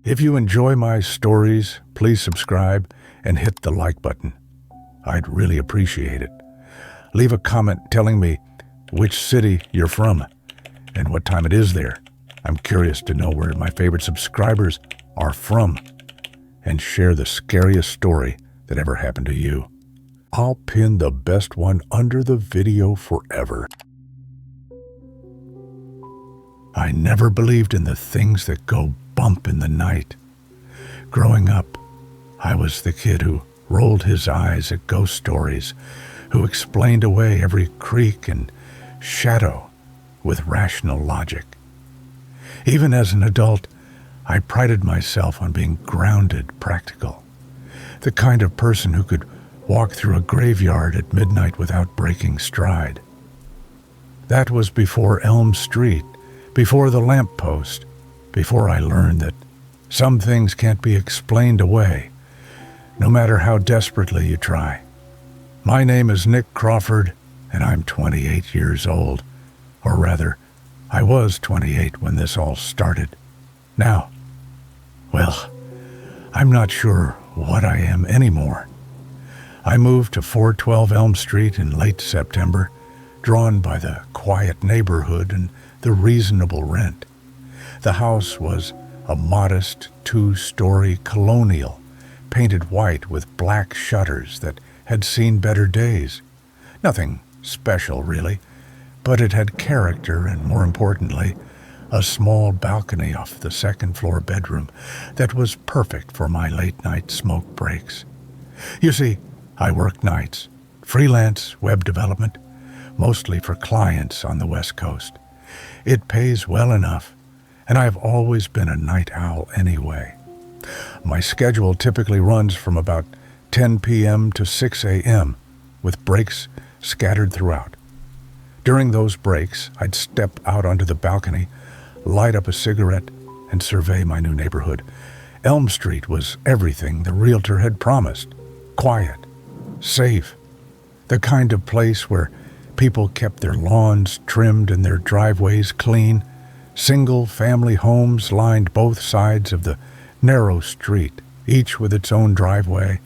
If you enjoy my stories, please subscribe and hit the like button. I'd really appreciate it. Leave a comment telling me which city you're from and what time it is there. I'm curious to know where my favorite subscribers are from, and share the scariest story that ever happened to you. I'll pin the best one under the video forever. I never believed in the things that go bump in the night. Growing up, I was the kid who rolled his eyes at ghost stories, who explained away every creak and shadow with rational logic. Even as an adult, I prided myself on being grounded, practical. The kind of person who could walk through a graveyard at midnight without breaking stride. That was before Elm Street, before the lamppost, before I learned that some things can't be explained away, no matter how desperately you try. My name is Nick Crawford, and I'm 28 years old. Or rather, I was 28 when this all started. Now, well, I'm not sure what I am anymore. I moved to 412 Elm Street in late September, drawn by the quiet neighborhood and the reasonable rent. The house was a modest 2-story colonial, painted white with black shutters that had seen better days. Nothing special, really, but it had character and, more importantly, a small balcony off the second-floor bedroom that was perfect for my late-night smoke breaks. You see, I work nights, freelance web development, mostly for clients on the West Coast. It pays well enough, and I've always been a night owl anyway. My schedule typically runs from about 10 p.m. to 6 a.m., with breaks scattered throughout. During those breaks, I'd step out onto the balcony, light up a cigarette, and survey my new neighborhood. Elm Street was everything the realtor had promised. Quiet, safe, the kind of place where people kept their lawns trimmed and their driveways clean. Single-family homes lined both sides of the narrow street, each with its own driveway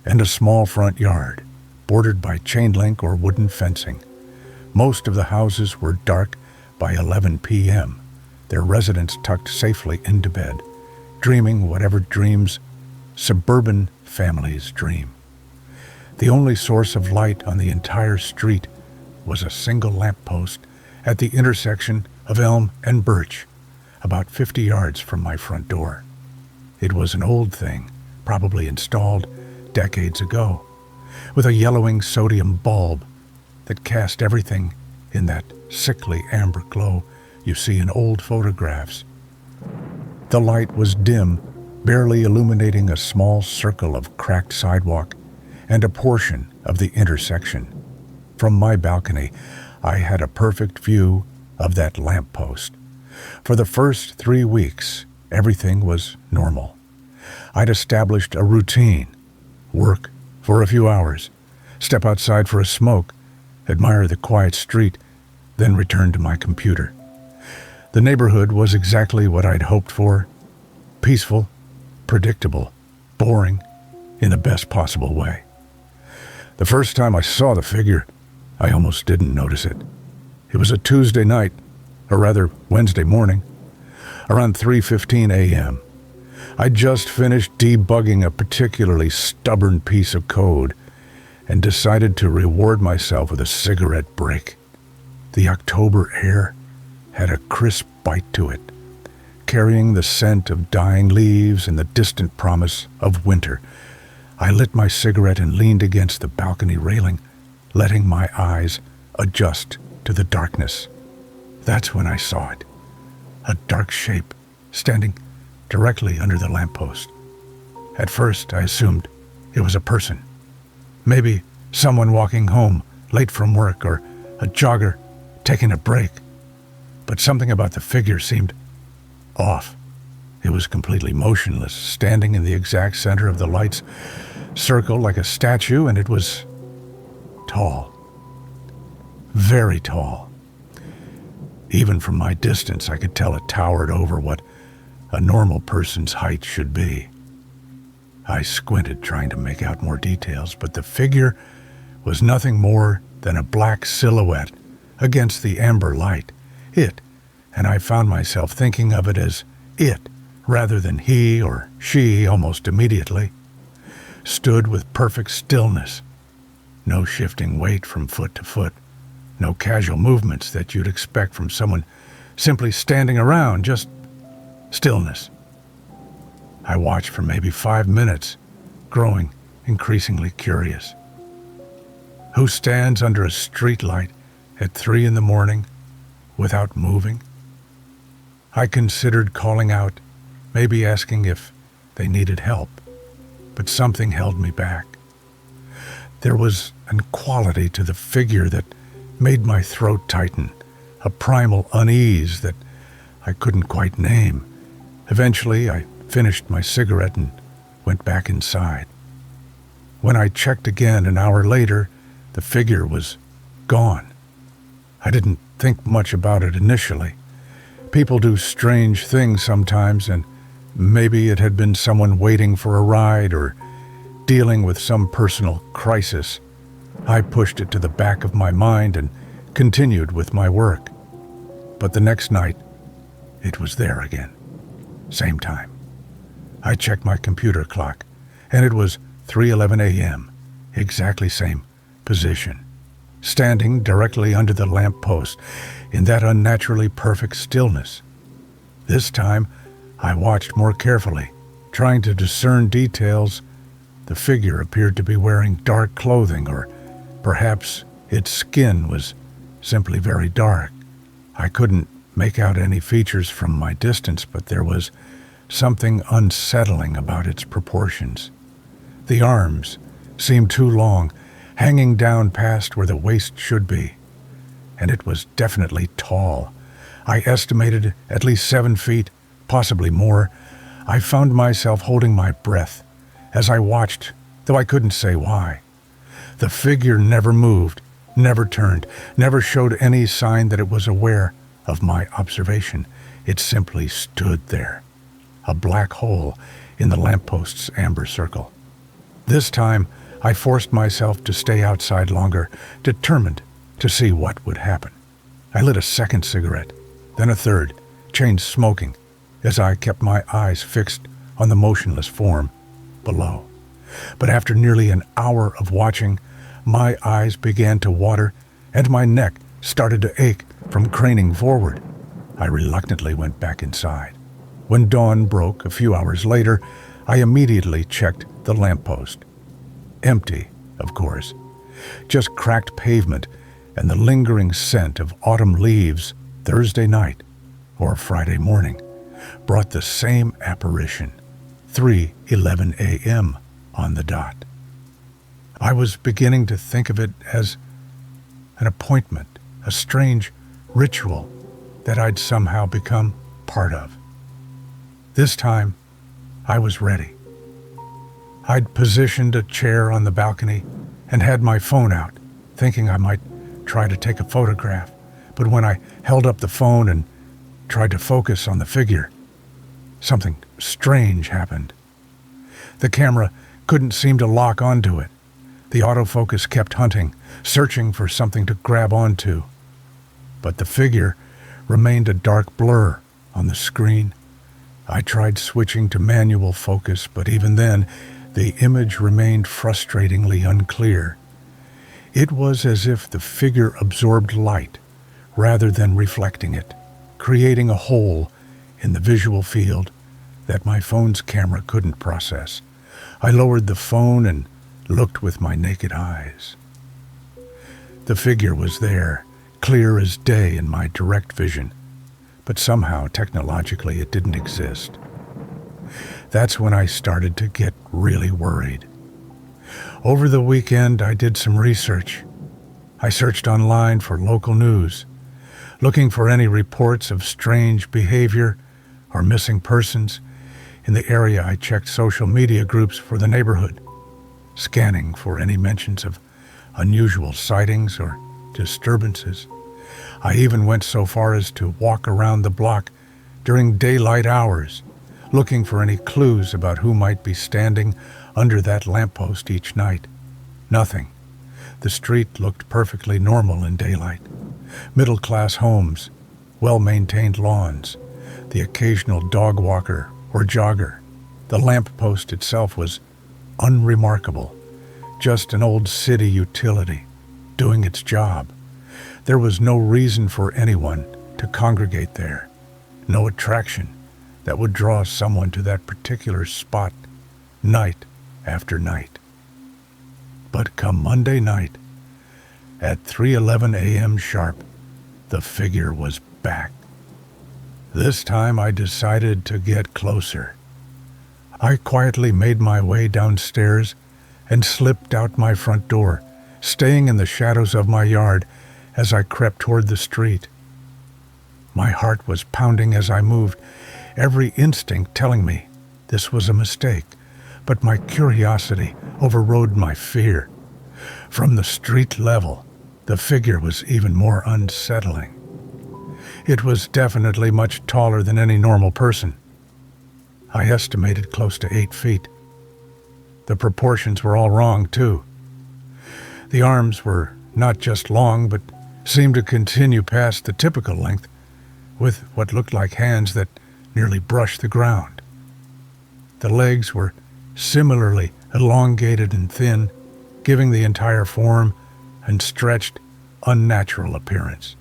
and a small front yard, bordered by chain link or wooden fencing. Most of the houses were dark by 11 p.m., their residents tucked safely into bed, dreaming whatever dreams suburban families dream. The only source of light on the entire street was a single lamppost at the intersection of Elm and Birch, about 50 yards from my front door. It was an old thing, probably installed decades ago, with a yellowing sodium bulb that cast everything in that sickly amber glow you see in old photographs. The light was dim, barely illuminating a small circle of cracked sidewalk and a portion of the intersection. From my balcony, I had a perfect view of that lamppost. For the first 3 weeks, everything was normal. I'd established a routine: work for a few hours, step outside for a smoke, admire the quiet street, then return to my computer. The neighborhood was exactly what I'd hoped for: peaceful, predictable, boring, in the best possible way. The first time I saw the figure, I almost didn't notice it. It was a Tuesday night, or rather Wednesday morning, around 3:15 a.m. I'd just finished debugging a particularly stubborn piece of code and decided to reward myself with a cigarette break. The October air had a crisp bite to it, carrying the scent of dying leaves and the distant promise of winter. I lit my cigarette and leaned against the balcony railing, letting my eyes adjust to the darkness. That's when I saw it, a dark shape standing directly under the lamppost. At first, I assumed it was a person, maybe someone walking home late from work or a jogger taking a break. But something about the figure seemed off. It was completely motionless, standing in the exact center of the light's circle like a statue, and it was tall. Very tall. Even from my distance, I could tell it towered over what a normal person's height should be. I squinted, trying to make out more details, but the figure was nothing more than a black silhouette against the amber light. It, and I found myself thinking of it as it rather than he or she almost immediately, stood with perfect stillness. No shifting weight from foot to foot, no casual movements that you'd expect from someone simply standing around, just stillness. I watched for maybe 5 minutes, growing increasingly curious. Who stands under a streetlight at 3 a.m. without moving? I considered calling out, maybe asking if they needed help, but something held me back. There was an quality to the figure that made my throat tighten, a primal unease that I couldn't quite name. Eventually, I finished my cigarette and went back inside. When I checked again an hour later, the figure was gone. I didn't think much about it initially. People do strange things sometimes, and maybe it had been someone waiting for a ride or dealing with some personal crisis. I pushed it to the back of my mind and continued with my work. But the next night, it was there again. Same time. I checked my computer clock, and it was 3:11 a.m., exactly same position, standing directly under the lamp post in that unnaturally perfect stillness. This time, I watched more carefully, trying to discern details. The figure appeared to be wearing dark clothing, or perhaps its skin was simply very dark. I couldn't make out any features from my distance, but there was something unsettling about its proportions. The arms seemed too long, hanging down past where the waist should be, and it was definitely tall. I estimated at least 7 feet, possibly more. I found myself holding my breath as I watched, though I couldn't say why. The figure never moved, never turned, never showed any sign that it was aware of my observation. It simply stood there, a black hole in the lamppost's amber circle. This time, I forced myself to stay outside longer, determined to see what would happen. I lit a second cigarette, then a third, changed smoking, as I kept my eyes fixed on the motionless form below. But after nearly an hour of watching, my eyes began to water and my neck started to ache from craning forward. I reluctantly went back inside. When dawn broke a few hours later, I immediately checked the lamppost. Empty, of course. Just cracked pavement and the lingering scent of autumn leaves. Thursday night, or Friday morning, brought the same apparition, 3:11 a.m. on the dot. I was beginning to think of it as an appointment, a strange ritual that I'd somehow become part of. This time, I was ready. I'd positioned a chair on the balcony and had my phone out, thinking I might try to take a photograph. But when I held up the phone and tried to focus on the figure, something strange happened. The camera couldn't seem to lock onto it. The autofocus kept hunting, searching for something to grab onto. But the figure remained a dark blur on the screen. I tried switching to manual focus, but even then, the image remained frustratingly unclear. It was as if the figure absorbed light rather than reflecting it, creating a hole in the visual field that my phone's camera couldn't process. I lowered the phone and looked with my naked eyes. The figure was there, clear as day in my direct vision, but somehow, technologically, it didn't exist. That's when I started to get really worried. Over the weekend, I did some research. I searched online for local news, looking for any reports of strange behavior or missing persons. In the area, I checked social media groups for the neighborhood, scanning for any mentions of unusual sightings or disturbances. I even went so far as to walk around the block during daylight hours, looking for any clues about who might be standing under that lamppost each night. Nothing. The street looked perfectly normal in daylight. Middle-class homes, well-maintained lawns, the occasional dog walker or jogger. The lamppost itself was unremarkable, just an old city utility doing its job. There was no reason for anyone to congregate there, no attraction that would draw someone to that particular spot night after night. But come Monday night, at 3:11 a.m. sharp, the figure was back. This time I decided to get closer. I quietly made my way downstairs and slipped out my front door, staying in the shadows of my yard as I crept toward the street. My heart was pounding as I moved, every instinct telling me this was a mistake, but my curiosity overrode my fear. From the street level, the figure was even more unsettling. It was definitely much taller than any normal person. I estimated close to 8 feet. The proportions were all wrong, too. The arms were not just long, but seemed to continue past the typical length, with what looked like hands that nearly brushed the ground. The legs were similarly elongated and thin, giving the entire form an stretched, unnatural appearance.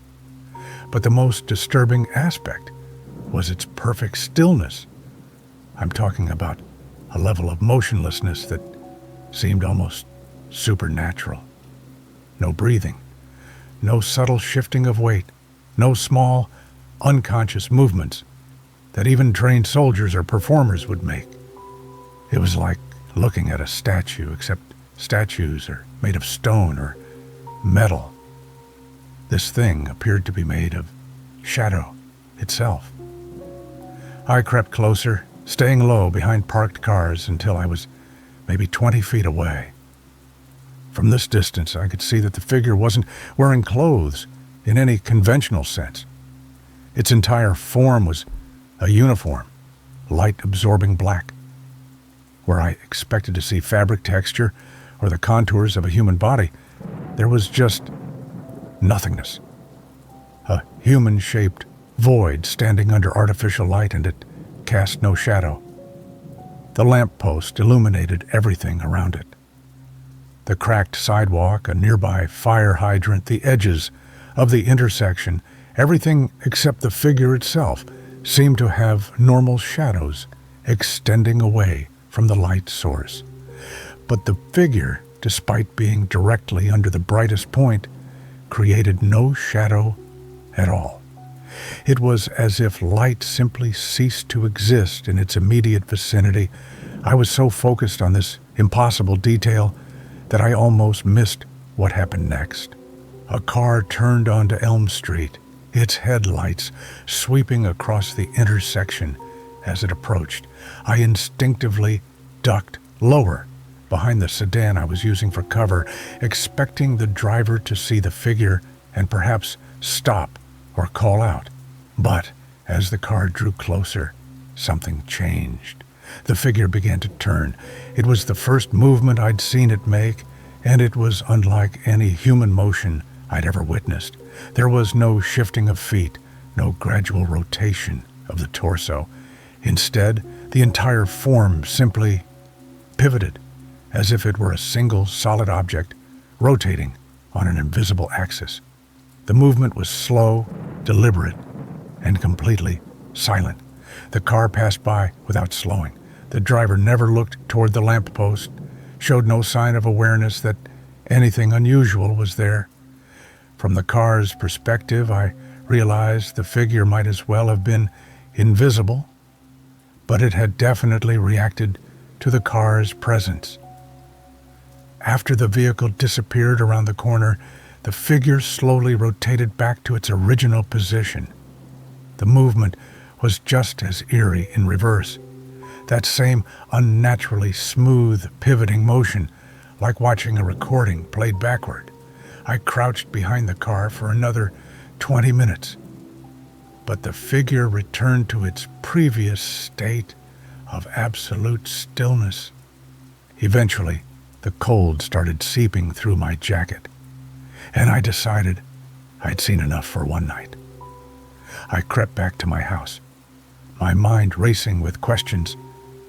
But the most disturbing aspect was its perfect stillness. I'm talking about a level of motionlessness that seemed almost supernatural. No breathing, no subtle shifting of weight, no small, unconscious movements that even trained soldiers or performers would make. It was like looking at a statue, except statues are made of stone or metal. This thing appeared to be made of shadow itself. I crept closer, staying low behind parked cars until I was maybe 20 feet away. From this distance, I could see that the figure wasn't wearing clothes in any conventional sense. Its entire form was a uniform, light-absorbing black. Where I expected to see fabric texture or the contours of a human body, there was just nothingness. A human-shaped void standing under artificial light, and it cast no shadow. The lamppost illuminated everything around it. The cracked sidewalk, a nearby fire hydrant, the edges of the intersection, everything except the figure itself seemed to have normal shadows extending away from the light source. But the figure, despite being directly under the brightest point, created no shadow at all. It was as if light simply ceased to exist in its immediate vicinity. I was so focused on this impossible detail that I almost missed what happened next. A car turned onto Elm Street, its headlights sweeping across the intersection as it approached. I instinctively ducked lower behind the sedan I was using for cover, expecting the driver to see the figure and perhaps stop or call out. But as the car drew closer, something changed. The figure began to turn. It was the first movement I'd seen it make, and it was unlike any human motion I'd ever witnessed. There was no shifting of feet, no gradual rotation of the torso. Instead, the entire form simply pivoted, as if it were a single solid object rotating on an invisible axis. The movement was slow, deliberate, and completely silent. The car passed by without slowing. The driver never looked toward the lamppost, showed no sign of awareness that anything unusual was there. From the car's perspective, I realized the figure might as well have been invisible, but it had definitely reacted to the car's presence. After the vehicle disappeared around the corner, the figure slowly rotated back to its original position. The movement was just as eerie in reverse. That same unnaturally smooth, pivoting motion, like watching a recording played backward. I crouched behind the car for another 20 minutes. But the figure returned to its previous state, of absolute stillness. Eventually, the cold started seeping through my jacket, and I decided I'd seen enough for one night. I crept back to my house, my mind racing with questions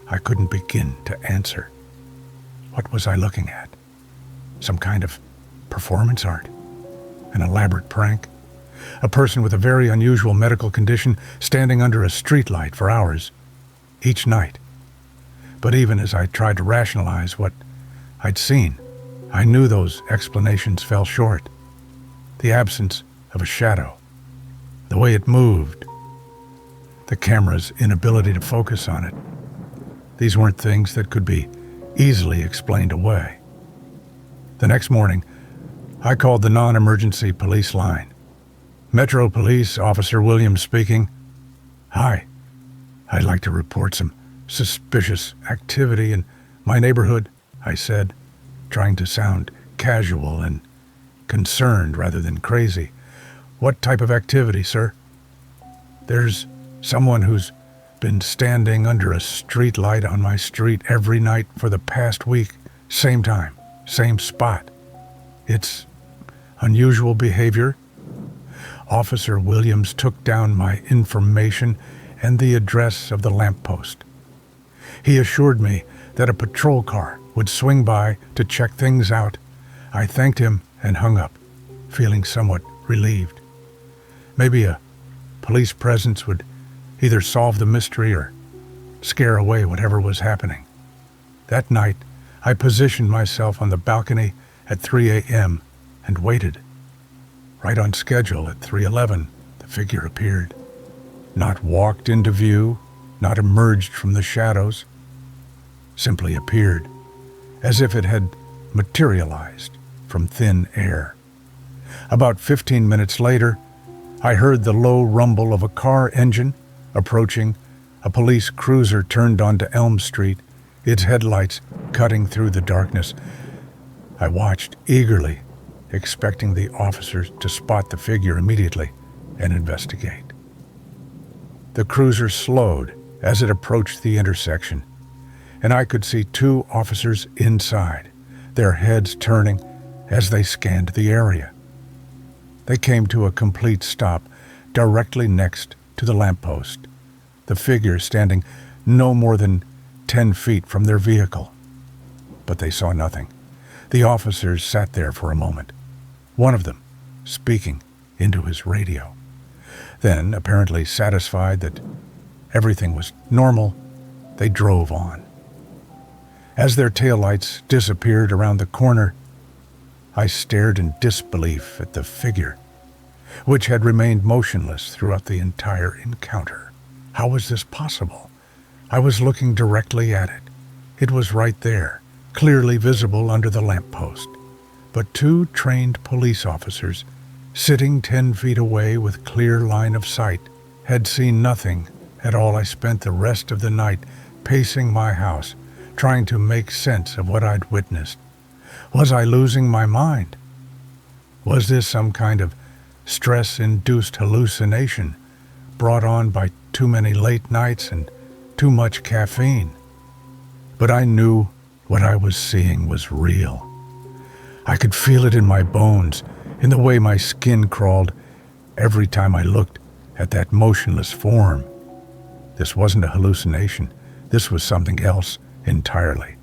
I couldn't begin to answer. What was I looking at? Some kind of performance art? An elaborate prank? A person with a very unusual medical condition standing under a streetlight for hours, each night. But even as I tried to rationalize what I'd seen, I knew those explanations fell short. The absence of a shadow, the way it moved, the camera's inability to focus on it. These weren't things that could be easily explained away. The next morning, I called the non-emergency police line. Metro Police, Officer Williams speaking. Hi, I'd like to report some suspicious activity in my neighborhood, I said, trying to sound casual and concerned rather than crazy. What type of activity, sir? There's someone who's been standing under a street light on my street every night for the past week, same time, same spot. It's unusual behavior. Officer Williams took down my information and the address of the lamppost. He assured me that a patrol car would swing by to check things out. I thanked him and hung up, feeling somewhat relieved. Maybe a police presence would either solve the mystery or scare away whatever was happening. That night, I positioned myself on the balcony at 3 a.m. and waited. Right on schedule at 3:11, the figure appeared. Not walked into view, not emerged from the shadows, simply appeared, as if it had materialized from thin air. About 15 minutes later, I heard the low rumble of a car engine approaching. A police cruiser turned onto Elm Street, its headlights cutting through the darkness. I watched eagerly, expecting the officers to spot the figure immediately and investigate. The cruiser slowed as it approached the intersection, and I could see two officers inside, their heads turning as they scanned the area. They came to a complete stop directly next to the lamppost, the figure standing no more than 10 feet from their vehicle. But they saw nothing. The officers sat there for a moment, one of them speaking into his radio. Then, apparently satisfied that everything was normal, they drove on. As their taillights disappeared around the corner, I stared in disbelief at the figure, which had remained motionless throughout the entire encounter. How was this possible? I was looking directly at it. It was right there, clearly visible under the lamppost. But two trained police officers, sitting 10 feet away with clear line of sight, had seen nothing at all. I spent the rest of the night pacing my house, trying to make sense of what I'd witnessed. Was I losing my mind? Was this some kind of stress-induced hallucination brought on by too many late nights and too much caffeine? But I knew what I was seeing was real. I could feel it in my bones, in the way my skin crawled every time I looked at that motionless form. This wasn't a hallucination. This was something else entirely.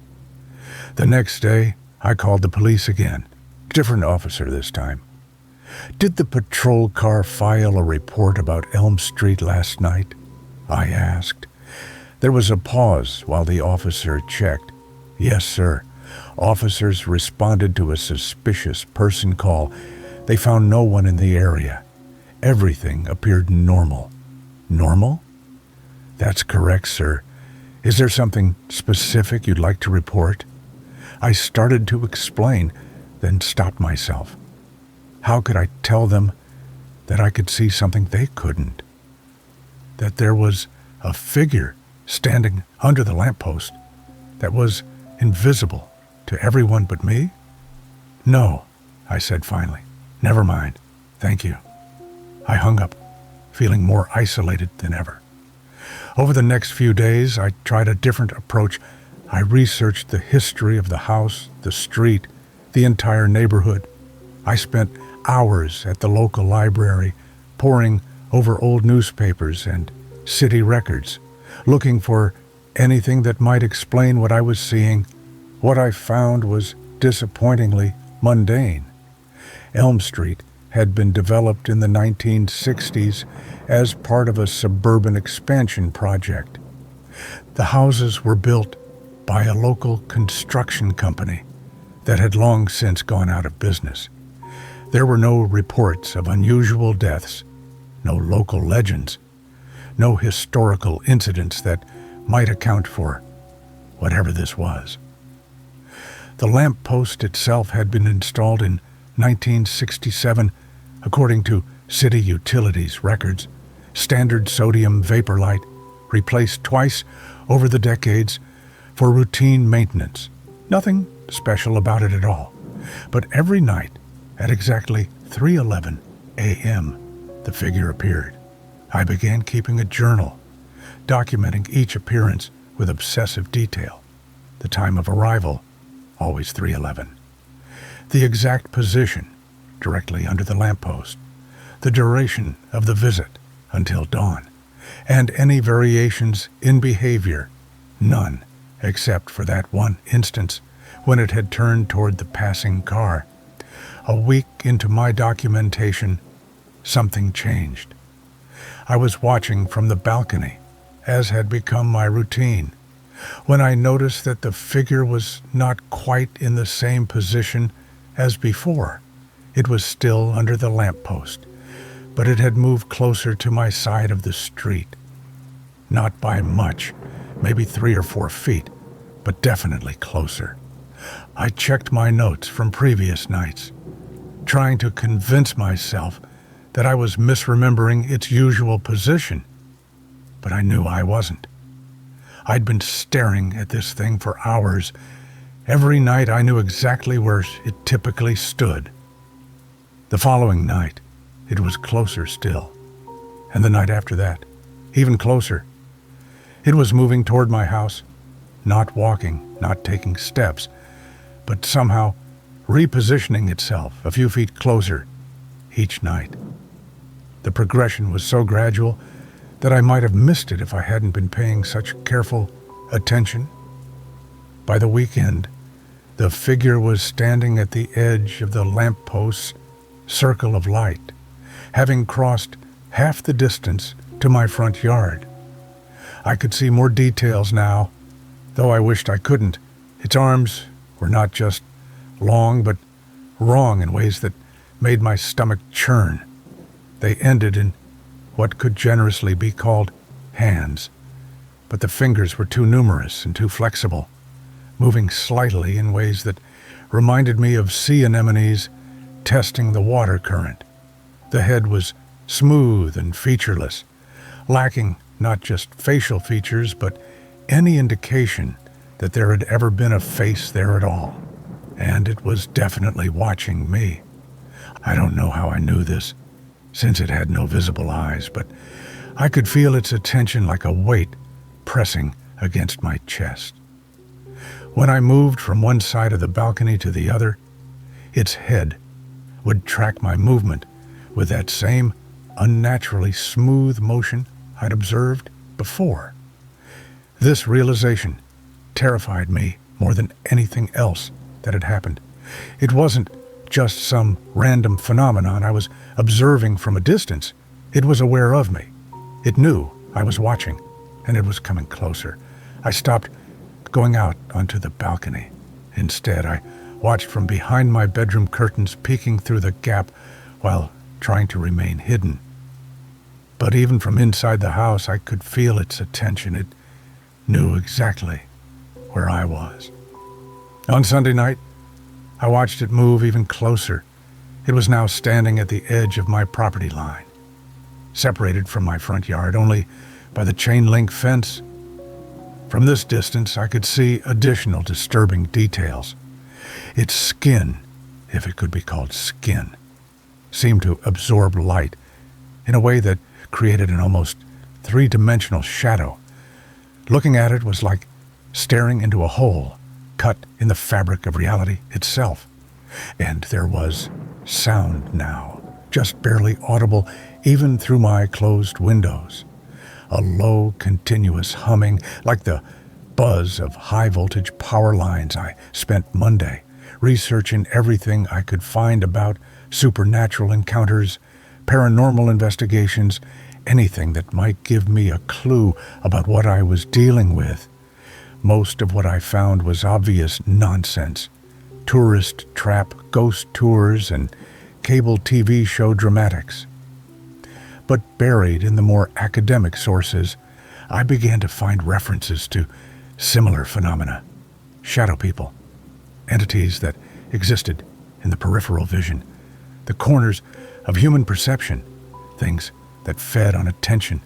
The next day, I called the police again. Different officer this time. Did the patrol car file a report about Elm Street last night? I asked. There was a pause while the officer checked. Yes, sir. Officers responded to a suspicious person call. They found no one in the area. Everything appeared normal. Normal? That's correct, sir. Is there something specific you'd like to report? I started to explain, then stopped myself. How could I tell them that I could see something they couldn't? That there was a figure standing under the lamppost that was invisible to everyone but me? No, I said finally. Never mind. Thank you. I hung up, feeling more isolated than ever. Over the next few days, I tried a different approach. I researched the history of the house, the street, the entire neighborhood. I spent hours at the local library, poring over old newspapers and city records, looking for anything that might explain what I was seeing. What I found was disappointingly mundane. Elm Street had been developed in the 1960s as part of a suburban expansion project. The houses were built by a local construction company that had long since gone out of business. There were no reports of unusual deaths, no local legends, no historical incidents that might account for whatever this was. The lamp post itself had been installed in 1967, according to city utilities records. Standard sodium vapor light, replaced twice over the decades for routine maintenance. Nothing special about it at all. But every night at exactly 3:11 a.m., the figure appeared. I began keeping a journal, documenting each appearance with obsessive detail. The time of arrival, always 3:11. The exact position, directly under the lamppost. The duration of the visit, until dawn. And any variations in behavior, none, except for that one instance when it had turned toward the passing car. A week into my documentation, something changed. I was watching from the balcony, as had become my routine, when I noticed that the figure was not quite in the same position as before. It was still under the lamppost, but it had moved closer to my side of the street. Not by much, maybe 3 or 4 feet, but definitely closer. I checked my notes from previous nights, trying to convince myself that I was misremembering its usual position, but I knew I wasn't. I'd been staring at this thing for hours. Every night I knew exactly where it typically stood. The following night, it was closer still, and the night after that, even closer. It was moving toward my house, not walking, not taking steps, but somehow repositioning itself a few feet closer each night. The progression was so gradual that I might have missed it if I hadn't been paying such careful attention. By the weekend, the figure was standing at the edge of the lamppost's circle of light, having crossed half the distance to my front yard. I could see more details now, though I wished I couldn't. Its arms were not just long, but wrong in ways that made my stomach churn. They ended in what could generously be called hands, but the fingers were too numerous and too flexible, moving slightly in ways that reminded me of sea anemones testing the water current. The head was smooth and featureless, lacking not just facial features, but any indication that there had ever been a face there at all. And it was definitely watching me. I don't know how I knew this, since it had no visible eyes, but I could feel its attention like a weight pressing against my chest. When I moved from one side of the balcony to the other, its head would track my movement with that same unnaturally smooth motion I'd observed before. This realization terrified me more than anything else that had happened. It wasn't just some random phenomenon I was observing from a distance. It was aware of me. It knew I was watching, and it was coming closer. I stopped going out onto the balcony. Instead, I watched from behind my bedroom curtains, peeking through the gap while trying to remain hidden. But even from inside the house, I could feel its attention. It knew exactly where I was. On Sunday night, I watched it move even closer. It was now standing at the edge of my property line, separated from my front yard only by the chain-link fence. From this distance, I could see additional disturbing details. Its skin, if it could be called skin, seemed to absorb light in a way that created an almost three-dimensional shadow. Looking at it was like staring into a hole cut in the fabric of reality itself. And there was sound now, just barely audible even through my closed windows. A low, continuous humming, like the buzz of high-voltage power lines. I spent Monday researching everything I could find about supernatural encounters, paranormal investigations, anything that might give me a clue about what I was dealing with. Most of what I found was obvious nonsense. Tourist trap, ghost tours, and cable TV show dramatics. But buried in the more academic sources, I began to find references to similar phenomena. Shadow people, entities that existed in the peripheral vision, the corners of human perception, things that fed on attention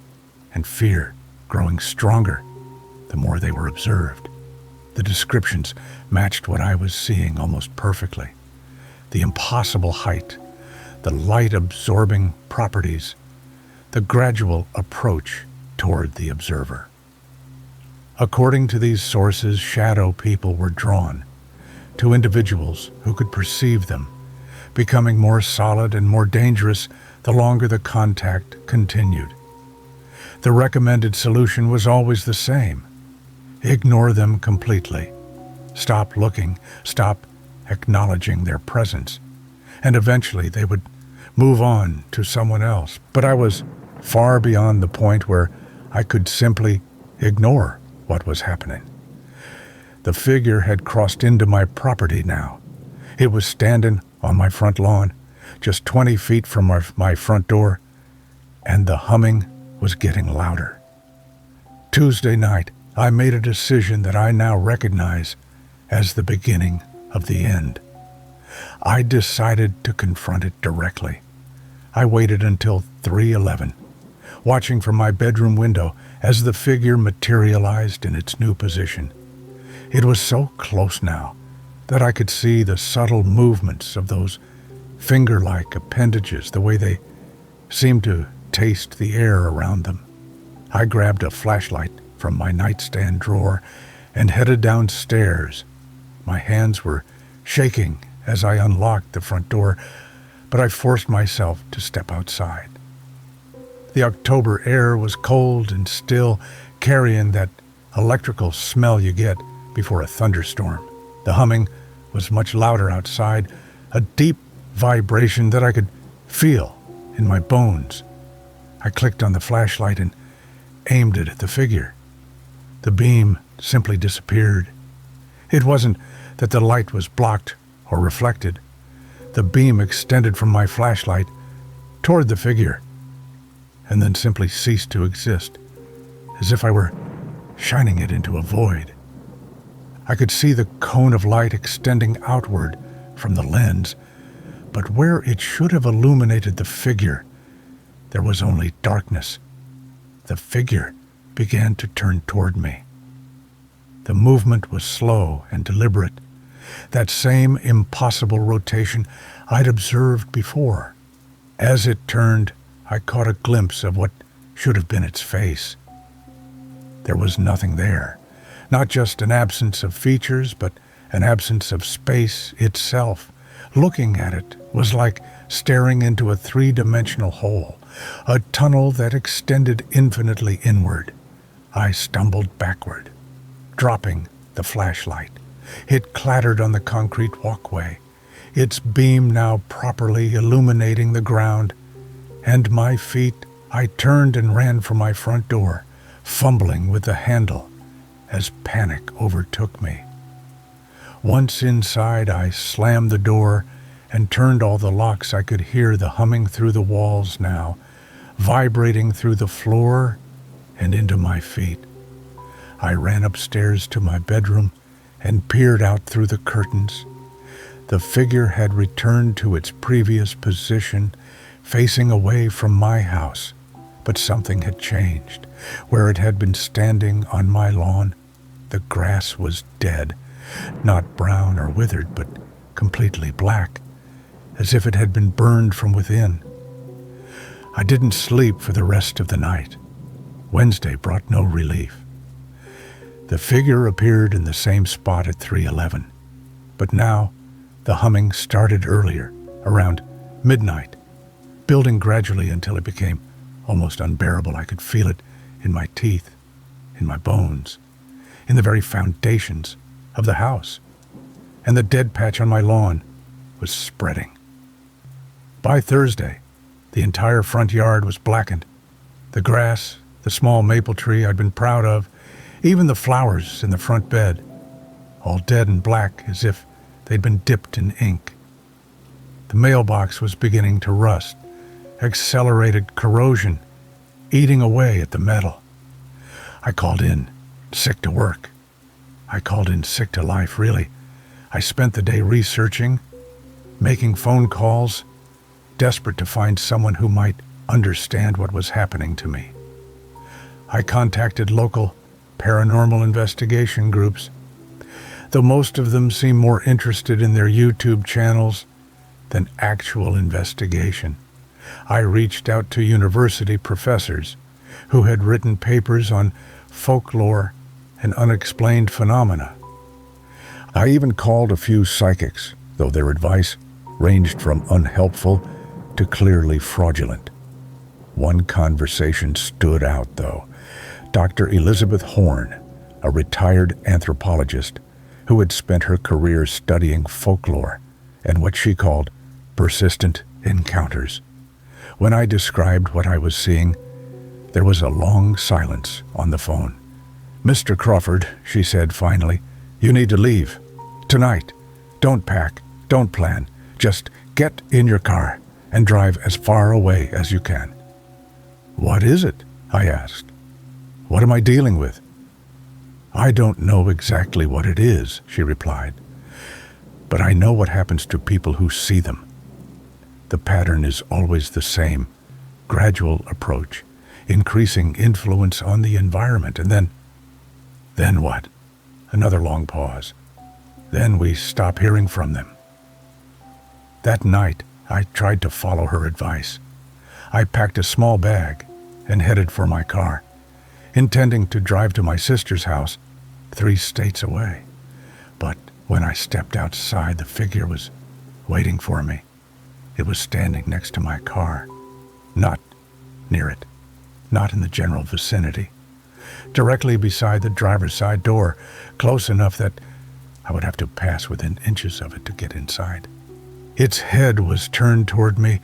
and fear, growing stronger the more they were observed. The descriptions matched what I was seeing almost perfectly. The impossible height, the light-absorbing properties, the gradual approach toward the observer. According to these sources, shadow people were drawn to individuals who could perceive them, becoming more solid and more dangerous the longer the contact continued. The recommended solution was always the same: ignore them completely. Stop looking, stop acknowledging their presence, and eventually they would move on to someone else. But I was far beyond the point where I could simply ignore what was happening. The figure had crossed into my property now. It was standing on my front lawn, just 20 feet from my front door, and the humming was getting louder. Tuesday night, I made a decision that I now recognize as the beginning of the end. I decided to confront it directly. I waited until 3:11, watching from my bedroom window as the figure materialized in its new position. It was so close now that I could see the subtle movements of those finger-like appendages, the way they seemed to taste the air around them. I grabbed a flashlight from my nightstand drawer and headed downstairs. My hands were shaking as I unlocked the front door, but I forced myself to step outside. The October air was cold and still, carrying that electrical smell you get before a thunderstorm. The humming was much louder outside, a deep vibration that I could feel in my bones. I clicked on the flashlight and aimed it at the figure. The beam simply disappeared. It wasn't that the light was blocked or reflected. The beam extended from my flashlight toward the figure and then simply ceased to exist, as if I were shining it into a void. I could see the cone of light extending outward from the lens, but where it should have illuminated the figure, there was only darkness. The figure began to turn toward me. The movement was slow and deliberate, that same impossible rotation I'd observed before. As it turned, I caught a glimpse of what should have been its face. There was nothing there, not just an absence of features, but an absence of space itself. Looking at it was like staring into a three-dimensional hole, a tunnel that extended infinitely inward. I stumbled backward, dropping the flashlight. It clattered on the concrete walkway, its beam now properly illuminating the ground, and my feet. I turned and ran for my front door, fumbling with the handle as panic overtook me. Once inside, I slammed the door and turned all the locks. I could hear the humming through the walls now, vibrating through the floor and into my feet. I ran upstairs to my bedroom and peered out through the curtains. The figure had returned to its previous position, facing away from my house, but something had changed. Where it had been standing on my lawn, the grass was dead, not brown or withered, but completely black, as if it had been burned from within. I didn't sleep for the rest of the night. Wednesday brought no relief. The figure appeared in the same spot at 3:11, but now the humming started earlier, around midnight, building gradually until it became almost unbearable. I could feel it in my teeth, in my bones, in the very foundations of the house, and the dead patch on my lawn was spreading. By Thursday, the entire front yard was blackened. The grass, the small maple tree I'd been proud of, even the flowers in the front bed, all dead and black as if they'd been dipped in ink. The mailbox was beginning to rust, accelerated corrosion, eating away at the metal. I called in sick to work. I called in sick to life, really. I spent the day researching, making phone calls, desperate to find someone who might understand what was happening to me. I contacted local paranormal investigation groups, though most of them seem more interested in their YouTube channels than actual investigation. I reached out to university professors who had written papers on folklore and unexplained phenomena. I even called a few psychics, though their advice ranged from unhelpful to clearly fraudulent. One conversation stood out, though. Dr. Elizabeth Horn, a retired anthropologist who had spent her career studying folklore and what she called persistent encounters. When I described what I was seeing, there was a long silence on the phone. "Mr. Crawford," she said finally, "you need to leave. Tonight. Don't pack, don't plan. Just get in your car and drive as far away as you can." "What is it?" I asked. "What am I dealing with?" "I don't know exactly what it is," she replied, "but I know what happens to people who see them. The pattern is always the same: gradual approach, increasing influence on the environment, and then what?" Another long pause. "Then we stop hearing from them." That night, I tried to follow her advice. I packed a small bag and headed for my car, intending to drive to my sister's house 3 states away. But when I stepped outside, the figure was waiting for me. It was standing next to my car, not near it, not in the general vicinity, directly beside the driver's side door, close enough that I would have to pass within inches of it to get inside. Its head was turned toward me,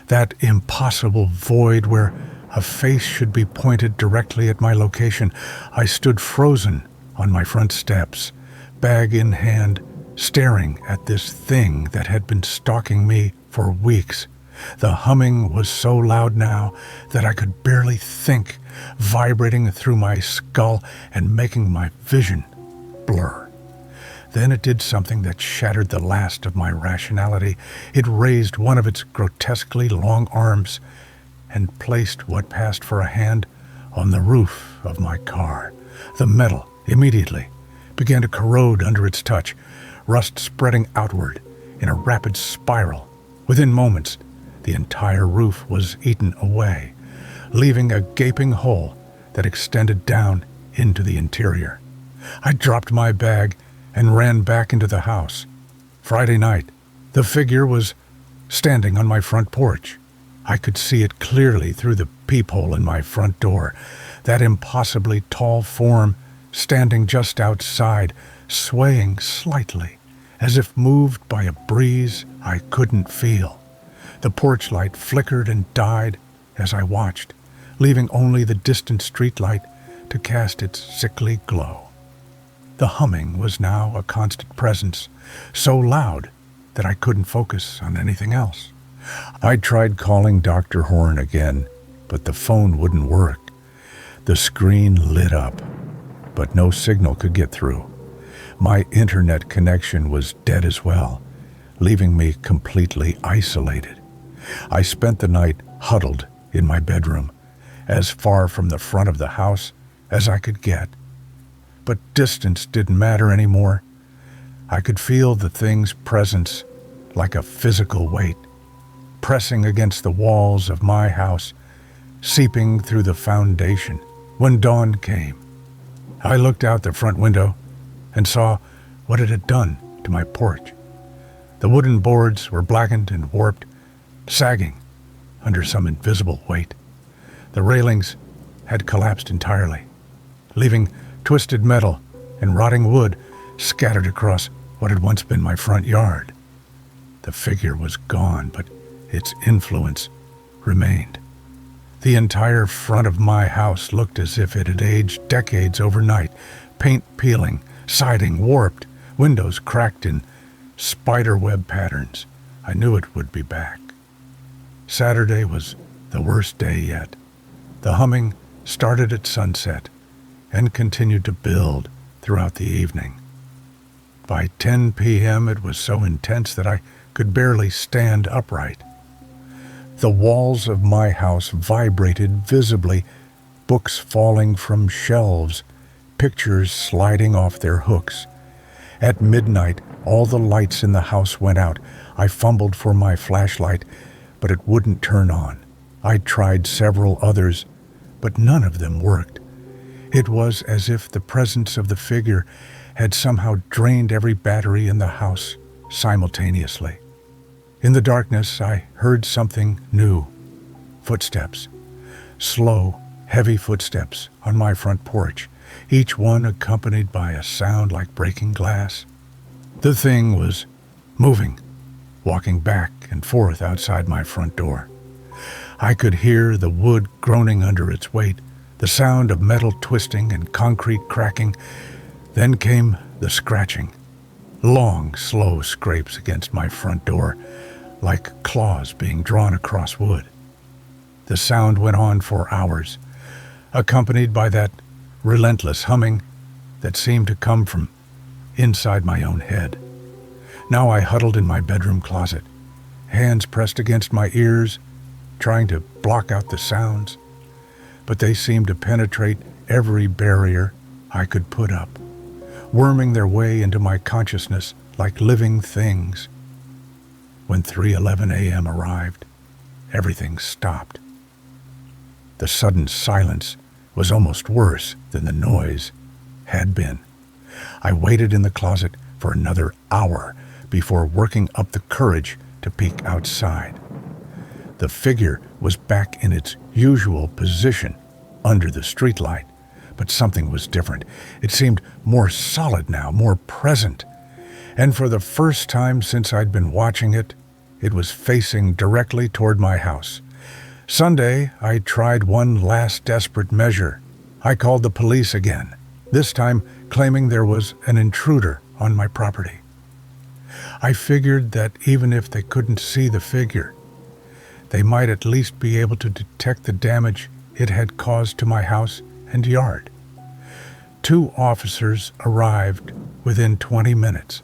that impossible void where a face should be pointed directly at my location. I stood frozen on my front steps, bag in hand, staring at this thing that had been stalking me for weeks. The humming was so loud now that I could barely think, vibrating through my skull and making my vision blur. Then it did something that shattered the last of my rationality. It raised one of its grotesquely long arms and placed what passed for a hand on the roof of my car. The metal immediately began to corrode under its touch, rust spreading outward in a rapid spiral. Within moments, the entire roof was eaten away, leaving a gaping hole that extended down into the interior. I dropped my bag and ran back into the house. Friday night, the figure was standing on my front porch. I could see it clearly through the peephole in my front door, that impossibly tall form standing just outside, swaying slightly, as if moved by a breeze I couldn't feel. The porch light flickered and died as I watched, leaving only the distant streetlight to cast its sickly glow. The humming was now a constant presence, so loud that I couldn't focus on anything else. I tried calling Dr. Horn again, but the phone wouldn't work. The screen lit up, but no signal could get through. My internet connection was dead as well, leaving me completely isolated. I spent the night huddled in my bedroom, as far from the front of the house as I could get. But distance didn't matter anymore. I could feel the thing's presence like a physical weight, pressing against the walls of my house, seeping through the foundation, When dawn came, I looked out the front window and saw what it had done to my porch. The wooden boards were blackened and warped, sagging under some invisible weight. The railings had collapsed entirely, leaving twisted metal and rotting wood scattered across what had once been my front yard. The figure was gone, but its influence remained. The entire front of my house looked as if it had aged decades overnight, paint peeling, siding warped, windows cracked in spiderweb patterns. I knew it would be back. Saturday was the worst day yet. The humming started at sunset and continued to build throughout the evening. By 10 p.m. it was so intense that I could barely stand upright. The walls of my house vibrated visibly, books falling from shelves, pictures sliding off their hooks. At midnight, all the lights in the house went out. I fumbled for my flashlight, but it wouldn't turn on. I tried several others, but none of them worked. It was as if the presence of the figure had somehow drained every battery in the house simultaneously. In the darkness, I heard something new. Footsteps. Slow, heavy footsteps on my front porch, each one accompanied by a sound like breaking glass. The thing was moving, walking back and forth outside my front door. I could hear the wood groaning under its weight, the sound of metal twisting and concrete cracking. Then came the scratching. Long, slow scrapes against my front door, like claws being drawn across wood. The sound went on for hours, accompanied by that relentless humming that seemed to come from inside my own head. Now I huddled in my bedroom closet, hands pressed against my ears, trying to block out the sounds, but they seemed to penetrate every barrier I could put up, worming their way into my consciousness like living things. When 3:11 a.m. arrived, everything stopped. The sudden silence was almost worse than the noise had been. I waited in the closet for another hour before working up the courage to peek outside. The figure was back in its usual position under the streetlight, but something was different. It seemed more solid now, more present. And for the first time since I'd been watching it, it was facing directly toward my house. Sunday, I tried one last desperate measure. I called the police again, this time claiming there was an intruder on my property. I figured that even if they couldn't see the figure, they might at least be able to detect the damage it had caused to my house and yard. 2 officers arrived within 20 minutes.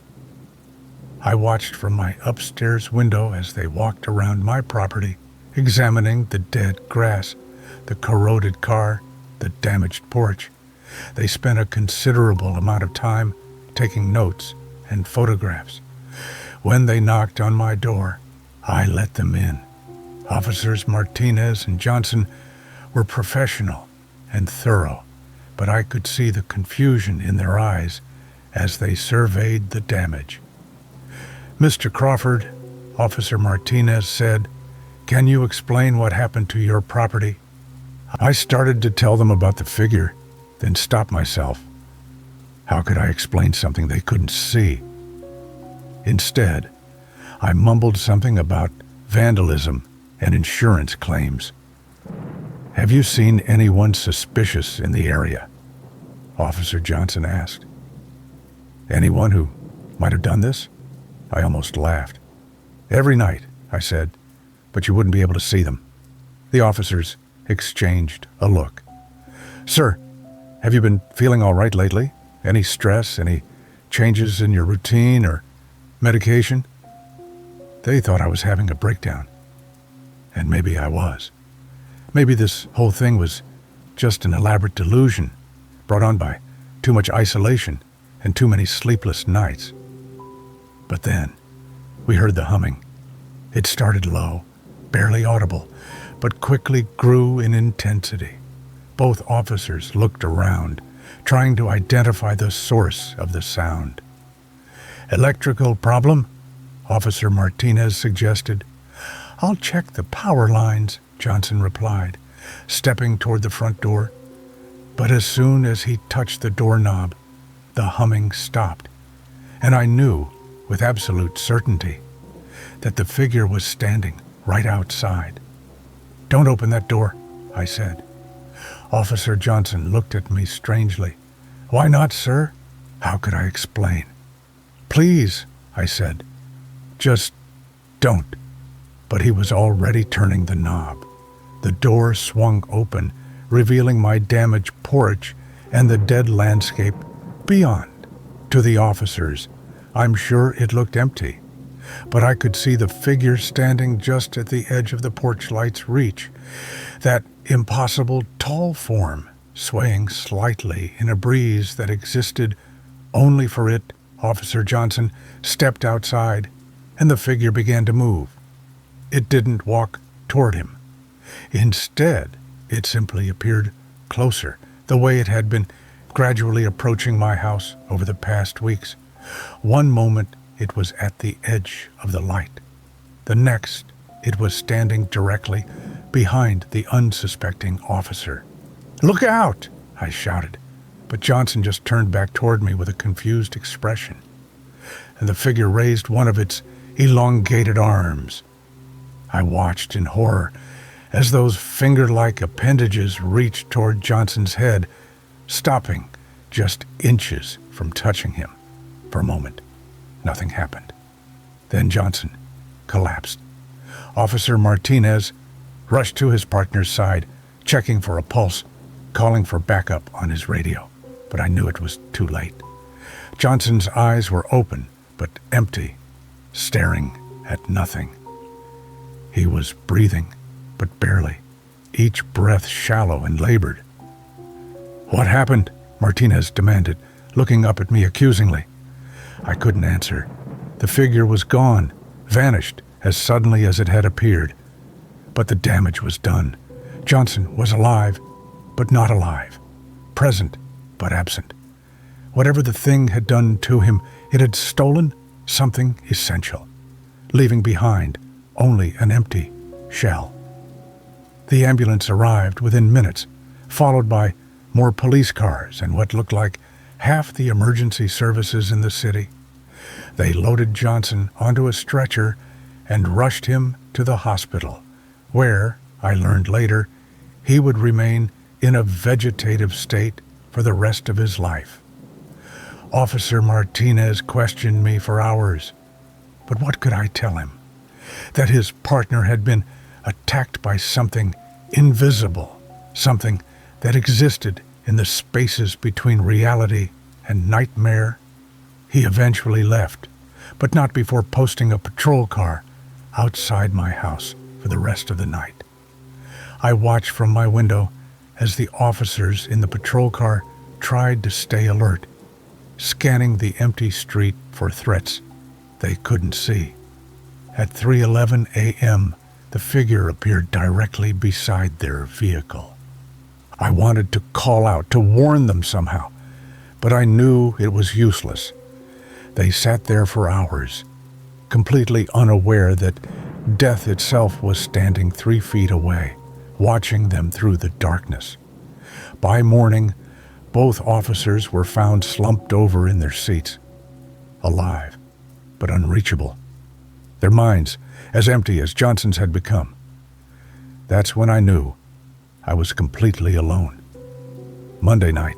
I watched from my upstairs window as they walked around my property, examining the dead grass, the corroded car, the damaged porch. They spent a considerable amount of time taking notes and photographs. When they knocked on my door, I let them in. Officers Martinez and Johnson were professional and thorough, but I could see the confusion in their eyes as they surveyed the damage. "Mr. Crawford," Officer Martinez said, "can you explain what happened to your property?" I started to tell them about the figure, then stopped myself. How could I explain something they couldn't see? Instead, I mumbled something about vandalism and insurance claims. "Have you seen anyone suspicious in the area?" Officer Johnson asked. "Anyone who might have done this?" I almost laughed. "Every night," I said, "but you wouldn't be able to see them." The officers exchanged a look. "Sir, have you been feeling all right lately? Any stress, any changes in your routine or medication?" They thought I was having a breakdown. And maybe I was. Maybe this whole thing was just an elaborate delusion brought on by too much isolation and too many sleepless nights. But then we heard the humming. It started low, barely audible, but quickly grew in intensity. Both officers looked around, trying to identify the source of the sound. "Electrical problem?" Officer Martinez suggested. "I'll check the power lines," Johnson replied, stepping toward the front door. But as soon as he touched the doorknob, the humming stopped, and I knew with absolute certainty that the figure was standing right outside. "Don't open that door," I said. Officer Johnson looked at me strangely. "Why not, sir?" How could I explain? "Please," I said. "Just don't." But he was already turning the knob. The door swung open, revealing my damaged porch and the dead landscape beyond. To the officers, I'm sure it looked empty, but I could see the figure standing just at the edge of the porch light's reach, that impossible tall form swaying slightly in a breeze that existed only for it. Officer Johnson stepped outside, and the figure began to move. It didn't walk toward him. Instead, it simply appeared closer, the way it had been gradually approaching my house over the past weeks. One moment, it was at the edge of the light. The next, it was standing directly behind the unsuspecting officer. "Look out!" I shouted, but Johnson just turned back toward me with a confused expression, and the figure raised one of its elongated arms. I watched in horror as those finger-like appendages reached toward Johnson's head, stopping just inches from touching him. For a moment, nothing happened. Then Johnson collapsed. Officer Martinez rushed to his partner's side, checking for a pulse, calling for backup on his radio, but I knew it was too late. Johnson's eyes were open, but empty, staring at nothing. He was breathing, but barely, each breath shallow and labored. "What happened?" Martinez demanded, looking up at me accusingly. I couldn't answer. The figure was gone, vanished as suddenly as it had appeared. But the damage was done. Johnson was alive, but not alive. Present, but absent. Whatever the thing had done to him, it had stolen something essential, leaving behind only an empty shell. The ambulance arrived within minutes, followed by more police cars and what looked like half the emergency services in the city. They loaded Johnson onto a stretcher and rushed him to the hospital, where, I learned later, he would remain in a vegetative state for the rest of his life. Officer Martinez questioned me for hours, but what could I tell him? That his partner had been attacked by something invisible, something that existed in the spaces between reality and nightmare. He eventually left, but not before posting a patrol car outside my house for the rest of the night. I watched from my window as the officers in the patrol car tried to stay alert, scanning the empty street for threats they couldn't see. At 3:11 a.m., the figure appeared directly beside their vehicle. I wanted to call out, to warn them somehow, but I knew it was useless. They sat there for hours, completely unaware that death itself was standing 3 feet away, watching them through the darkness. By morning, both officers were found slumped over in their seats, alive, but unreachable, their minds as empty as Johnson's had become. That's when I knew I was completely alone. Monday night,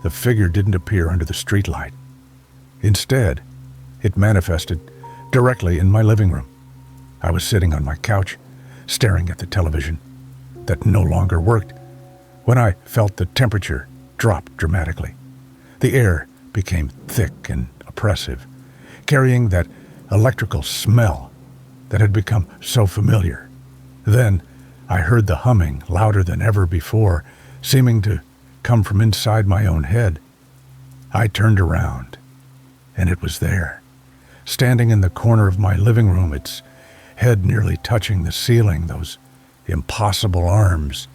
the figure didn't appear under the streetlight. Instead, it manifested directly in my living room. I was sitting on my couch, staring at the television that no longer worked, when I felt the temperature drop dramatically. The air became thick and oppressive, carrying that electrical smell that had become so familiar. Then I heard the humming louder than ever before, seeming to come from inside my own head. I turned around, and it was there, standing in the corner of my living room, its head nearly touching the ceiling, those impossible arms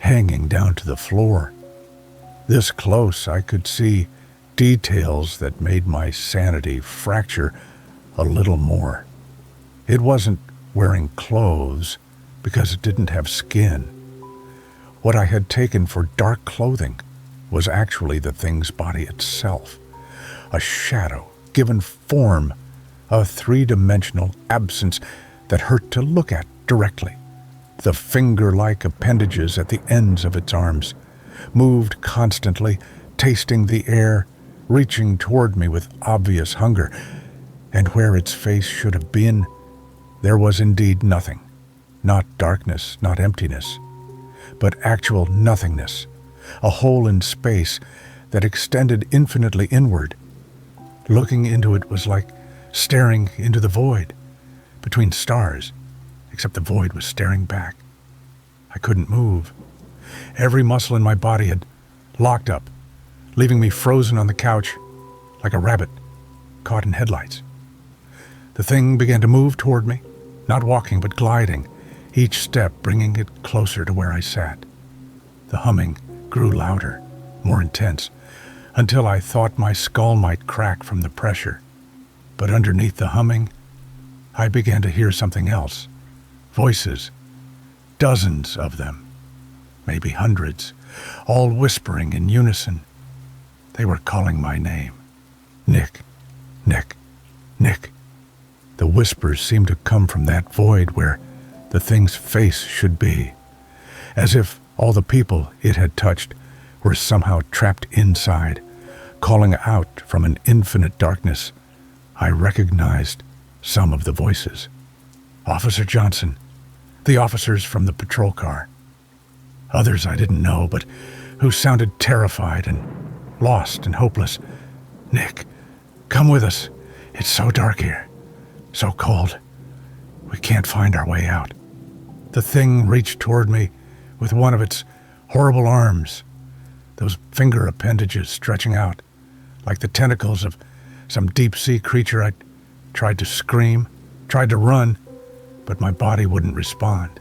hanging down to the floor. This close, I could see details that made my sanity fracture a little more. It wasn't wearing clothes because it didn't have skin. What I had taken for dark clothing was actually the thing's body itself, a shadow given form, a three-dimensional absence that hurt to look at directly. The finger-like appendages at the ends of its arms moved constantly, tasting the air, reaching toward me with obvious hunger, and where its face should have been, there was indeed nothing. Not darkness, not emptiness, but actual nothingness, a hole in space that extended infinitely inward. Looking into it was like staring into the void between stars, except the void was staring back. I couldn't move. Every muscle in my body had locked up, leaving me frozen on the couch like a rabbit caught in headlights. The thing began to move toward me, not walking but gliding, each step bringing it closer to where I sat. The humming grew louder, more intense, until I thought my skull might crack from the pressure. But underneath the humming, I began to hear something else. Voices, dozens of them, maybe hundreds, all whispering in unison. They were calling my name. Nick, Nick, Nick. The whispers seemed to come from that void where the thing's face should be, as if all the people it had touched were somehow trapped inside, calling out from an infinite darkness. I recognized some of the voices. Officer Johnson, the officers from the patrol car. Others I didn't know, but who sounded terrified and lost and hopeless. Nick, come with us. It's so dark here, so cold. We can't find our way out. The thing reached toward me with one of its horrible arms, those finger appendages stretching out like the tentacles of some deep-sea creature. I tried to scream, tried to run, but my body wouldn't respond.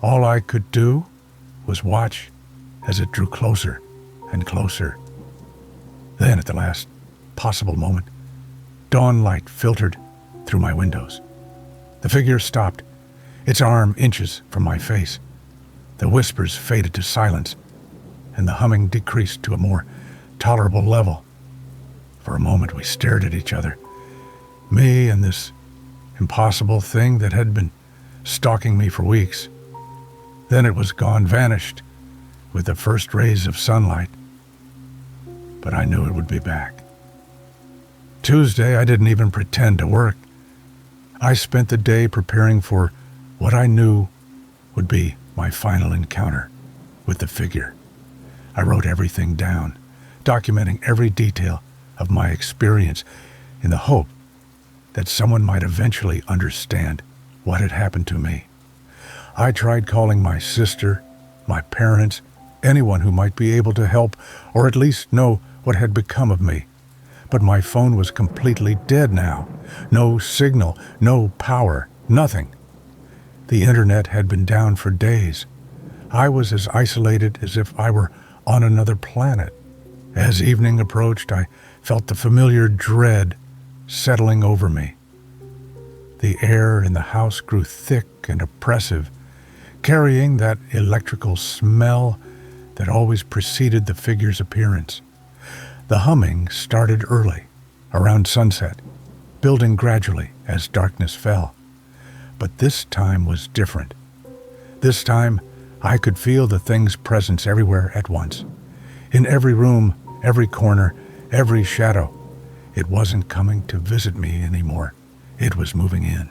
All I could do was watch as it drew closer and closer. Then, at the last possible moment, dawn light filtered through my windows. The figure stopped, its arm inches from my face. The whispers faded to silence, and the humming decreased to a more tolerable level. For a moment we stared at each other, me and this impossible thing that had been stalking me for weeks. Then it was gone, vanished with the first rays of sunlight. But I knew it would be back. Tuesday, I didn't even pretend to work. I spent the day preparing for what I knew would be my final encounter with the figure. I wrote everything down, documenting every detail of my experience in the hope that someone might eventually understand what had happened to me. I tried calling my sister, my parents, anyone who might be able to help or at least know what had become of me. But my phone was completely dead now. No signal, no power, nothing. The internet had been down for days. I was as isolated as if I were on another planet. As evening approached, I felt the familiar dread settling over me. The air in the house grew thick and oppressive, carrying that electrical smell that always preceded the figure's appearance. The humming started early, around sunset, building gradually as darkness fell. But this time was different. This time, I could feel the thing's presence everywhere at once. In every room, every corner, every shadow. It wasn't coming to visit me anymore. It was moving in.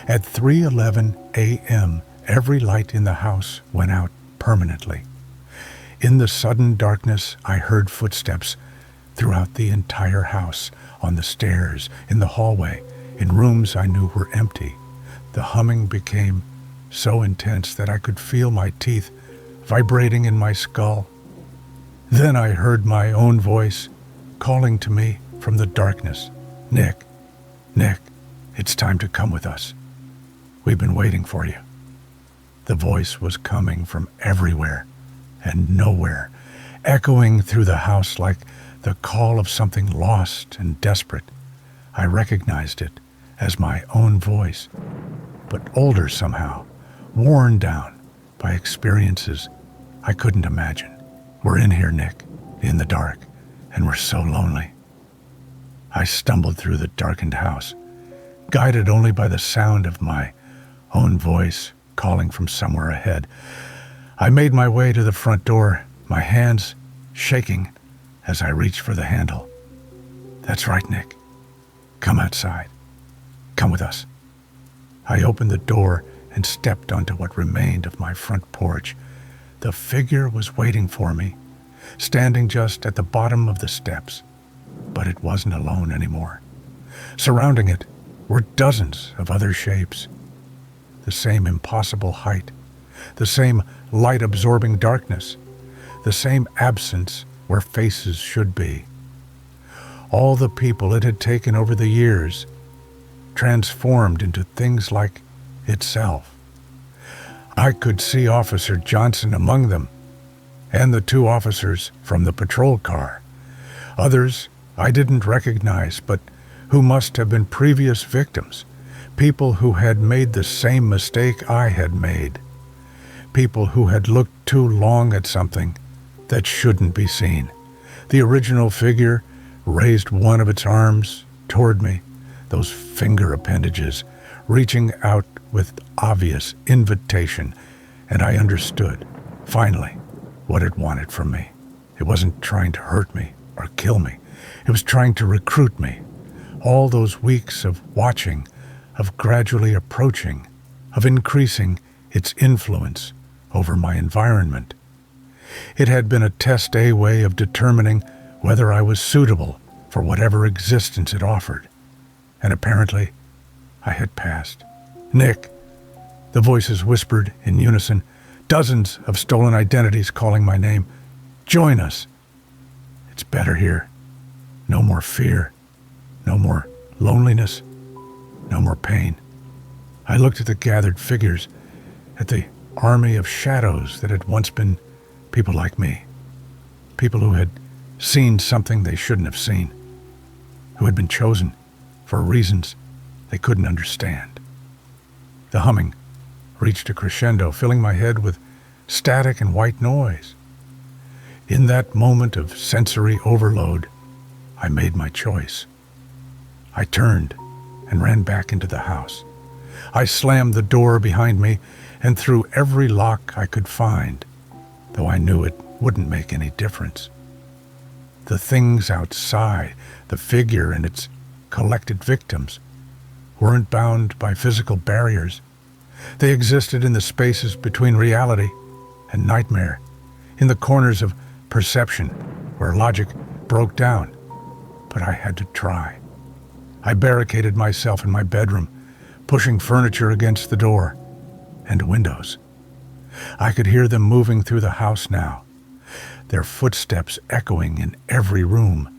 At 3:11 a.m., every light in the house went out permanently. In the sudden darkness, I heard footsteps throughout the entire house, on the stairs, in the hallway, in rooms I knew were empty. The humming became so intense that I could feel my teeth vibrating in my skull. Then I heard my own voice calling to me from the darkness. Nick, Nick, it's time to come with us. We've been waiting for you. The voice was coming from everywhere and nowhere, echoing through the house like the call of something lost and desperate. I recognized it as my own voice, but older somehow, worn down by experiences I couldn't imagine. We're in here, Nick, in the dark, and we're so lonely. I stumbled through the darkened house, guided only by the sound of my own voice calling from somewhere ahead. I made my way to the front door, my hands shaking as I reached for the handle. That's right, Nick. Come outside. Come with us. I opened the door and stepped onto what remained of my front porch. The figure was waiting for me, standing just at the bottom of the steps. But it wasn't alone anymore. Surrounding it were dozens of other shapes. The same impossible height, the same light-absorbing darkness, the same absence where faces should be. All the people it had taken over the years, transformed into things like itself. I could see Officer Johnson among them, and the two officers from the patrol car. Others I didn't recognize, but who must have been previous victims, people who had made the same mistake I had made, people who had looked too long at something that shouldn't be seen. The original figure raised one of its arms toward me, those finger appendages reaching out with obvious invitation, and I understood, finally, what it wanted from me. It wasn't trying to hurt me or kill me. It was trying to recruit me. All those weeks of watching, of gradually approaching, of increasing its influence over my environment. It had been a test A way of determining whether I was suitable for whatever existence it offered. And apparently, I had passed. Nick, the voices whispered in unison, dozens of stolen identities calling my name. Join us. It's better here. No more fear. No more loneliness. No more pain. I looked at the gathered figures, at the army of shadows that had once been people like me. People who had seen something they shouldn't have seen. Who had been chosen for reasons they couldn't understand. The humming reached a crescendo, filling my head with static and white noise. In that moment of sensory overload, I made my choice. I turned and ran back into the house. I slammed the door behind me and threw every lock I could find, though I knew it wouldn't make any difference. The things outside, the figure and its collected victims, weren't bound by physical barriers. They existed in the spaces between reality and nightmare, in the corners of perception where logic broke down. But I had to try. I barricaded myself in my bedroom, pushing furniture against the door and windows. I could hear them moving through the house now, their footsteps echoing in every room.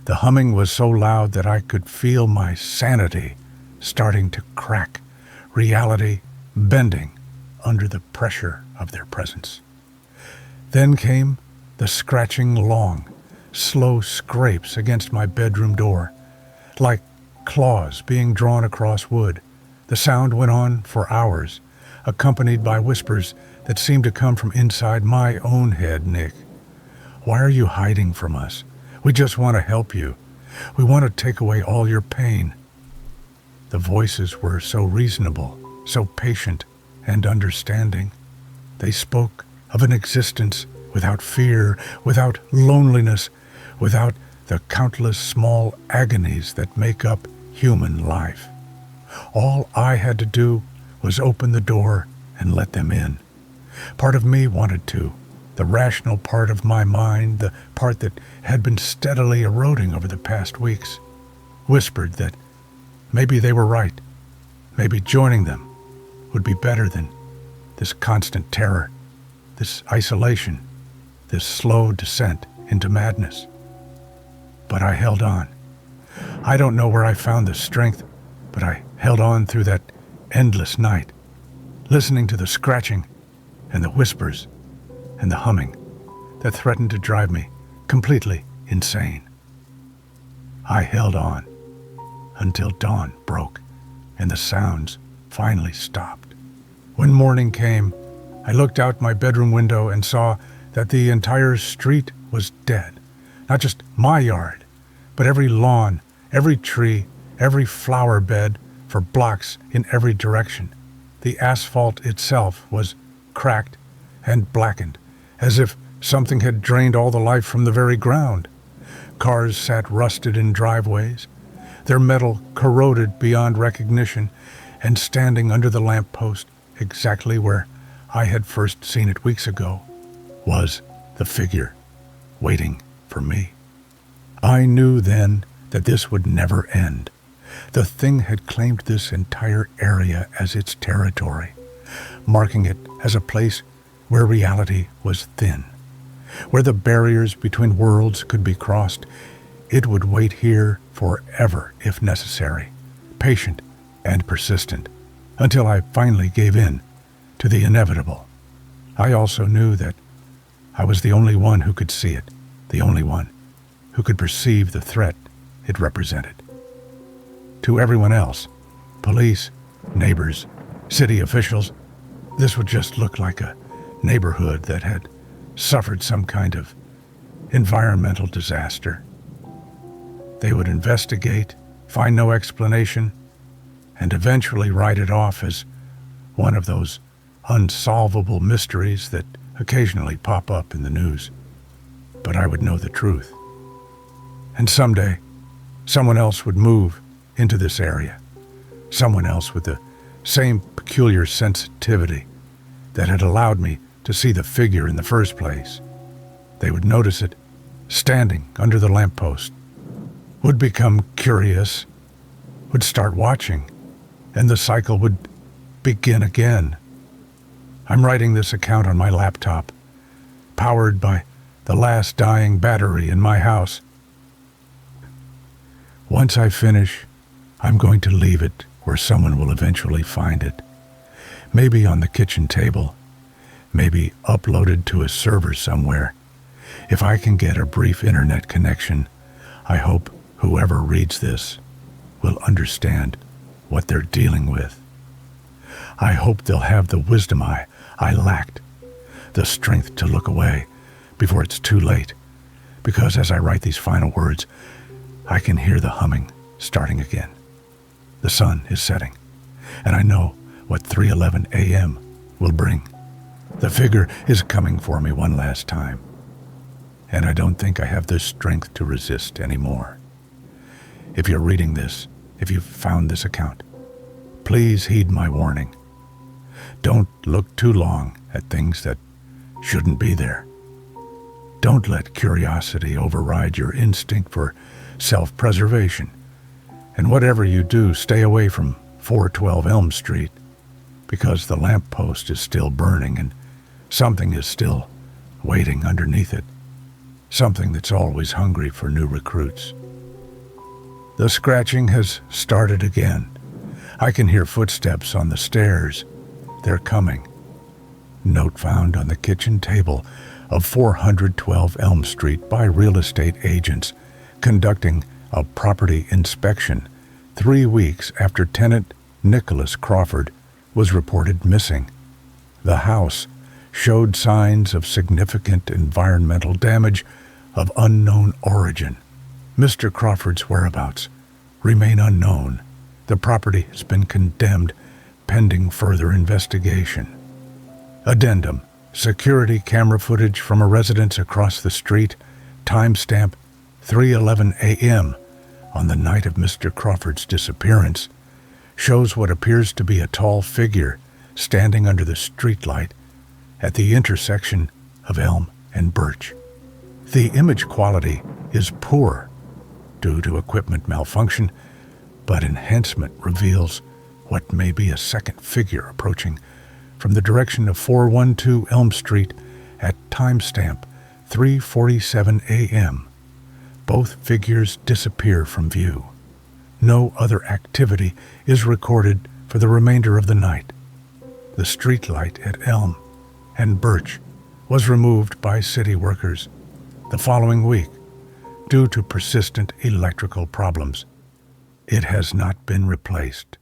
The humming was so loud that I could feel my sanity starting to crack, reality bending under the pressure of their presence. Then came the scratching long, slow scrapes against my bedroom door, like claws being drawn across wood. The sound went on for hours, accompanied by whispers that seemed to come from inside my own head. Nick, why are you hiding from us? We just want to help you. We want to take away all your pain. The voices were so reasonable, so patient and understanding. They spoke of an existence without fear, without loneliness, without the countless small agonies that make up human life. All I had to do was open the door and let them in. Part of me wanted to. The rational part of my mind, the part that had been steadily eroding over the past weeks, whispered that maybe they were right. Maybe joining them would be better than this constant terror, this isolation, this slow descent into madness. But I held on. I don't know where I found the strength, but I held on through that endless night, listening to the scratching and the whispers and the humming that threatened to drive me completely insane. I held on until dawn broke and the sounds finally stopped. When morning came, I looked out my bedroom window and saw that the entire street was dead. Not just my yard, but every lawn, every tree, every flower bed for blocks in every direction. The asphalt itself was cracked and blackened, as if something had drained all the life from the very ground. Cars sat rusted in driveways, their metal corroded beyond recognition, and standing under the lamppost, exactly where I had first seen it weeks ago, was the figure waiting for me. I knew then that this would never end. The thing had claimed this entire area as its territory, marking it as a place where reality was thin, where the barriers between worlds could be crossed. It would wait here forever if necessary, patient and persistent, until I finally gave in to the inevitable. I also knew that I was the only one who could see it, the only one who could perceive the threat it represented. To everyone else, police, neighbors, city officials, this would just look like a neighborhood that had suffered some kind of environmental disaster. They would investigate, find no explanation, and eventually write it off as one of those unsolvable mysteries that occasionally pop up in the news. But I would know the truth. And someday, someone else would move into this area. Someone else with the same peculiar sensitivity that had allowed me to see the figure in the first place. They would notice it, standing under the lamppost, would become curious, would start watching, and the cycle would begin again. I'm writing this account on my laptop, powered by the last dying battery in my house. Once I finish, I'm going to leave it where someone will eventually find it. Maybe on the kitchen table, maybe uploaded to a server somewhere. If I can get a brief internet connection, I hope whoever reads this will understand what they're dealing with. I hope they'll have the wisdom I lacked, the strength to look away before it's too late, because as I write these final words, I can hear the humming starting again. The sun is setting, and I know what 3:11 a.m. will bring. The figure is coming for me one last time, and I don't think I have the strength to resist anymore. If you're reading this, if you've found this account, please heed my warning. Don't look too long at things that shouldn't be there. Don't let curiosity override your instinct for self-preservation. And whatever you do, stay away from 412 Elm Street, because the lamppost is still burning and something is still waiting underneath it. Something that's always hungry for new recruits. The scratching has started again. I can hear footsteps on the stairs. They're coming. Note found on the kitchen table of 412 Elm Street by real estate agents conducting a property inspection 3 weeks after tenant Nicholas Crawford was reported missing. The house showed signs of significant environmental damage of unknown origin. Mr. Crawford's whereabouts remain unknown. The property has been condemned pending further investigation. Addendum: security camera footage from a residence across the street, timestamp 3:11 a.m. on the night of Mr. Crawford's disappearance, shows what appears to be a tall figure standing under the streetlight at the intersection of Elm and Birch. The image quality is poor due to equipment malfunction, but enhancement reveals what may be a second figure approaching from the direction of 412 Elm Street at timestamp 3:47 a.m. Both figures disappear from view. No other activity is recorded for the remainder of the night. The streetlight at Elm and Birch was removed by city workers the following week due to persistent electrical problems. It has not been replaced.